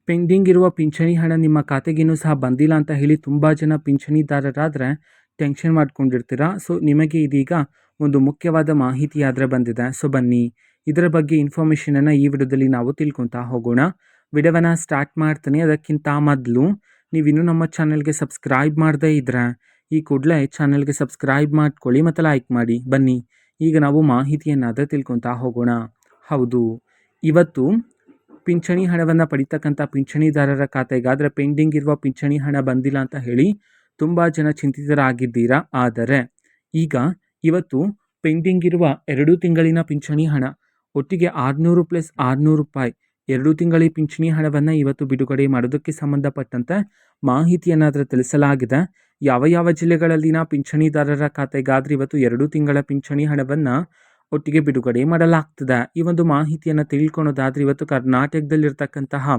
Pending ಇರುವ ಪಿಂಚಣಿ ಹಣ ನಿಮ್ಮ ಖಾತೆಗೇನೂ ಸಹ ಬಂದಿಲ್ಲ ಅಂತ ಹೇಳಿ ತುಂಬ ಜನ ಪಿಂಚಣಿದಾರರಾದರೆ ಟೆನ್ಷನ್ ಮಾಡ್ಕೊಂಡಿರ್ತೀರ. ಸೊ ನಿಮಗೆ ಇದೀಗ ಒಂದು ಮುಖ್ಯವಾದ ಮಾಹಿತಿ ಆದರೆ ಬಂದಿದೆ. ಸೊ ಬನ್ನಿ ಇದರ ಬಗ್ಗೆ ಇನ್ಫಾರ್ಮೇಷನನ್ನು ಈ ವಿಡಿಯೋದಲ್ಲಿ ನಾವು ತಿಳ್ಕೊತಾ ಹೋಗೋಣ. ವಿಡಿಯೋವನ್ನು ಸ್ಟಾರ್ಟ್ ಮಾಡ್ತೀನಿ. ಅದಕ್ಕಿಂತ ಮೊದಲು ನೀವಿನ್ನೂ ನಮ್ಮ ಚಾನಲ್ಗೆ ಸಬ್ಸ್ಕ್ರೈಬ್ ಮಾಡದೇ ಇದ್ದರೆ ಈ ಕೂಡಲೇ ಚಾನಲ್ಗೆ ಸಬ್ಸ್ಕ್ರೈಬ್ ಮಾಡ್ಕೊಳ್ಳಿ ಮತ್ತು ಲೈಕ್ ಮಾಡಿ. ಬನ್ನಿ ಈಗ ನಾವು ಮಾಹಿತಿಯನ್ನಾದರೆ ತಿಳ್ಕೊತಾ ಹೋಗೋಣ. ಹೌದು, ಇವತ್ತು ಪಿಂಚಣಿ ಹಣವನ್ನು ಪಡಿತಕ್ಕಂಥ ಪಿಂಚಣಿದಾರರ ಖಾತೆಗಾದರೆ ಪೆಂಡಿಂಗ್ ಇರುವ ಪಿಂಚಣಿ ಹಣ ಬಂದಿಲ್ಲ ಅಂತ ಹೇಳಿ ತುಂಬ ಜನ ಚಿಂತಿತರಾಗಿದ್ದೀರಾ. ಆದರೆ ಈಗ ಇವತ್ತು ಪೆಂಡಿಂಗ್ ಇರುವ 2 ತಿಂಗಳಿನ ಪಿಂಚಣಿ ಹಣ ಒಟ್ಟಿಗೆ 600 + 600 ರೂಪಾಯಿ 2 ತಿಂಗಳ ಪಿಂಚಣಿ ಹಣವನ್ನು ಇವತ್ತು ಬಿಡುಗಡೆ ಮಾಡೋದಕ್ಕೆ ಸಂಬಂಧಪಟ್ಟಂತೆ ಮಾಹಿತಿಯನ್ನಾದರೆ ತಿಳಿಸಲಾಗಿದೆ. ಯಾವ ಯಾವ ಜಿಲ್ಲೆಗಳಲ್ಲಿನ ಪಿಂಚಣಿದಾರರ ಖಾತೆಗಾದರೆ ಇವತ್ತು 2 ತಿಂಗಳ ಪಿಂಚಣಿ ಹಣವನ್ನು ಒಟ್ಟಿಗೆ ಬಿಡುಗಡೆ ಮಾಡಲಾಗ್ತದೆ. ಈ ಒಂದು ಮಾಹಿತಿಯನ್ನು ತಿಳ್ಕೊಳೋದಾದರೆ ಇವತ್ತು ಕರ್ನಾಟಕದಲ್ಲಿರ್ತಕ್ಕಂತಹ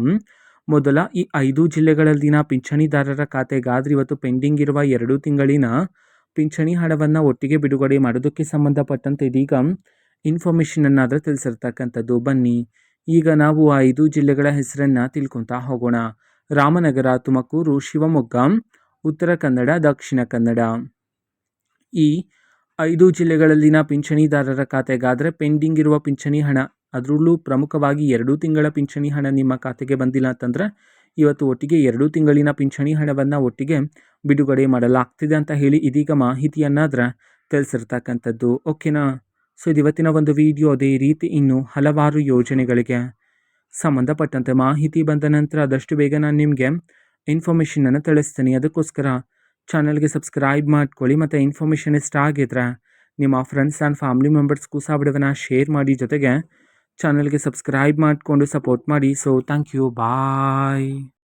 ಮೊದಲ ಈ 5 ಜಿಲ್ಲೆಗಳಲ್ಲಿನ ಪಿಂಚಣಿದಾರರ ಖಾತೆಗಾದರೆ ಇವತ್ತು ಪೆಂಡಿಂಗ್ ಇರುವ 2 ತಿಂಗಳಿನ ಪಿಂಚಣಿ ಹಣವನ್ನು ಒಟ್ಟಿಗೆ ಬಿಡುಗಡೆ ಮಾಡೋದಕ್ಕೆ ಸಂಬಂಧಪಟ್ಟಂತೆ ಇದೀಗ ಇನ್ಫಾರ್ಮೇಷನನ್ನಾದರೆ ತಿಳಿಸಿರ್ತಕ್ಕಂಥದ್ದು. ಬನ್ನಿ ಈಗ ನಾವು ಆ 5 ಜಿಲ್ಲೆಗಳ ಹೆಸರನ್ನು ತಿಳ್ಕೊತಾ ಹೋಗೋಣ. ರಾಮನಗರ, ತುಮಕೂರು, ಶಿವಮೊಗ್ಗ, ಉತ್ತರ ಕನ್ನಡ, ದಕ್ಷಿಣ ಕನ್ನಡ. ಈ 5 ಜಿಲ್ಲೆಗಳಲ್ಲಿನ ಪಿಂಚಣಿದಾರರ ಖಾತೆಗಾದರೆ ಪೆಂಡಿಂಗ್ ಇರುವ ಪಿಂಚಣಿ ಹಣ, ಅದರಲ್ಲೂ ಪ್ರಮುಖವಾಗಿ 2 ತಿಂಗಳ ಪಿಂಚಣಿ ಹಣ ನಿಮ್ಮ ಖಾತೆಗೆ ಬಂದಿಲ್ಲ ಅಂತಂದರೆ ಇವತ್ತು ಒಟ್ಟಿಗೆ 2 ತಿಂಗಳಿನ ಪಿಂಚಣಿ ಹಣವನ್ನು ಒಟ್ಟಿಗೆ ಬಿಡುಗಡೆ ಮಾಡಲಾಗ್ತಿದೆ ಅಂತ ಹೇಳಿ ಇದೀಗ ಮಾಹಿತಿಯನ್ನಾದರೆ ತಿಳಿಸಿರ್ತಕ್ಕಂಥದ್ದು. ಓಕೆನಾ? ಸೊ ಇದು ಇವತ್ತಿನ ಒಂದು ವಿಡಿಯೋ. ಅದೇ ರೀತಿ ಇನ್ನು ಹಲವಾರು ಯೋಜನೆಗಳಿಗೆ ಸಂಬಂಧಪಟ್ಟಂತೆ ಮಾಹಿತಿ ಬಂದ ನಂತರ ಆದಷ್ಟು ಬೇಗ ನಾನು ನಿಮಗೆ ಇನ್ಫಾರ್ಮೇಷನನ್ನು ತಿಳಿಸ್ತೀನಿ. ಅದಕ್ಕೋಸ್ಕರ ಚಾನಲ್ಗೆ ಸಬ್ಸ್ಕ್ರೈಬ್ ಮಾಡ್ಕೊಳ್ಳಿ ಮತ್ತು ಇನ್ಫಾರ್ಮೇಷನ್ ಇಷ್ಟ ಆಗಿದ್ರೆ ನಿಮ್ಮ ಫ್ರೆಂಡ್ಸ್ ಆ್ಯಂಡ್ ಫ್ಯಾಮಿಲಿ ಮೆಂಬರ್ಸ್ಗೂ ಸಹ ವಿಡಿಯೋವನ್ನು ಶೇರ್ ಮಾಡಿ, ಜೊತೆಗೆ ಚಾನಲ್ಗೆ ಸಬ್ಸ್ಕ್ರೈಬ್ ಮಾಡಿಕೊಂಡು ಸಪೋರ್ಟ್ ಮಾಡಿ. So thank you, bye.